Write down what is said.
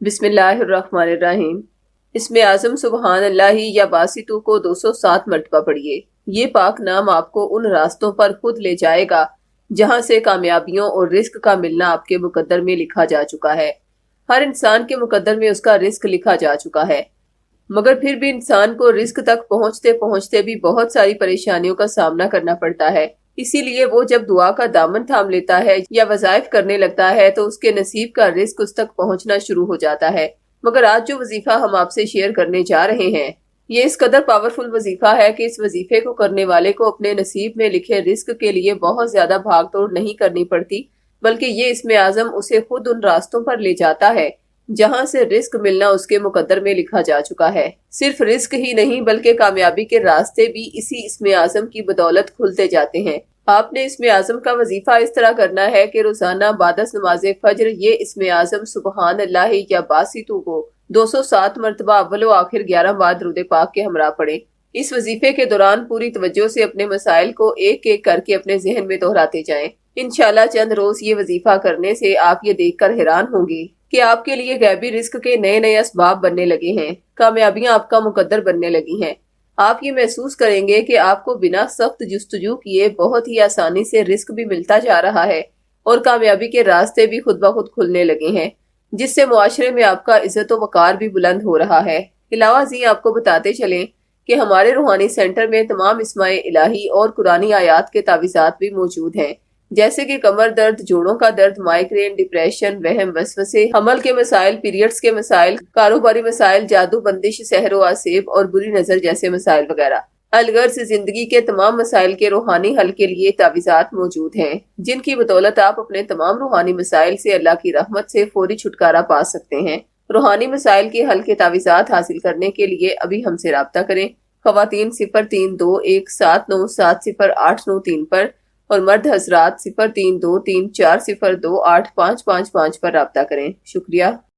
بسم اللہ الرحمن الرحیم۔ اسم اعظم سبحان اللہ یا باسطو کو 207 مرتبہ پڑھیے۔ یہ پاک نام آپ کو ان راستوں پر خود لے جائے گا جہاں سے کامیابیوں اور رزق کا ملنا آپ کے مقدر میں لکھا جا چکا ہے۔ ہر انسان کے مقدر میں اس کا رزق لکھا جا چکا ہے، مگر پھر بھی انسان کو رزق تک پہنچتے پہنچتے بھی بہت ساری پریشانیوں کا سامنا کرنا پڑتا ہے۔ اسی لیے وہ جب دعا کا دامن تھام لیتا ہے یا وظائف کرنے لگتا ہے تو اس کے نصیب کا رزق اس تک پہنچنا شروع ہو جاتا ہے۔ مگر آج جو وظیفہ ہم آپ سے شیئر کرنے جا رہے ہیں، یہ اس قدر پاورفل وظیفہ ہے کہ اس وظیفے کو کرنے والے کو اپنے نصیب میں لکھے رزق کے لیے بہت زیادہ بھاگ توڑ نہیں کرنی پڑتی، بلکہ یہ اسم اعظم اسے خود ان راستوں پر لے جاتا ہے جہاں سے رزق ملنا اس کے مقدر میں لکھا جا چکا ہے۔ صرف رزق ہی نہیں بلکہ کامیابی کے راستے بھی اسی اسم اعظم کی بدولت کھلتے جاتے ہیں۔ آپ نے اسم اعظم کا وظیفہ اس طرح کرنا ہے کہ روزانہ بعد از نماز فجر یہ اسم اعظم سبحان اللہ یا باسطو کو 207 مرتبہ اول و آخر 11 بار درود پاک کے ہمراہ پڑھیں۔ اس وظیفے کے دوران پوری توجہ سے اپنے مسائل کو ایک ایک کر کے اپنے ذہن میں دہراتے جائیں۔ انشاءاللہ چند روز یہ وظیفہ کرنے سے آپ یہ دیکھ کر حیران ہوں گے کہ آپ کے لیے غیبی رزق کے نئے نئے اسباب بننے لگے ہیں، کامیابیاں آپ کا مقدر بننے لگی ہیں۔ آپ یہ محسوس کریں گے کہ آپ کو بنا سخت جستجو کیے بہت ہی آسانی سے رزق بھی ملتا جا رہا ہے اور کامیابی کے راستے بھی خود بخود کھلنے لگے ہیں، جس سے معاشرے میں آپ کا عزت و وقار بھی بلند ہو رہا ہے۔ علاوہ ازیں آپ کو بتاتے چلیں کہ ہمارے روحانی سینٹر میں تمام اسماء الہی اور قرآنی آیات کے تعویذات بھی موجود ہیں، جیسے کہ کمر درد، جوڑوں کا درد، مائیگرین، ڈپریشن، وہم وسوسے، حمل کے مسائل، پیریڈز کے مسائل، کاروباری مسائل، جادو بندش، سحر و آسیب اور بری نظر جیسے مسائل وغیرہ۔ الغرض زندگی کے تمام مسائل کے روحانی حل کے لیے تعویذات موجود ہیں، جن کی بدولت آپ اپنے تمام روحانی مسائل سے اللہ کی رحمت سے فوری چھٹکارا پا سکتے ہیں۔ روحانی مسائل کے حل کے تعویذات حاصل کرنے کے لیے ابھی ہم سے رابطہ کریں۔ خواتین 0321708083 پر اور مرد حضرات 0323402855 پر رابطہ کریں۔ شکریہ۔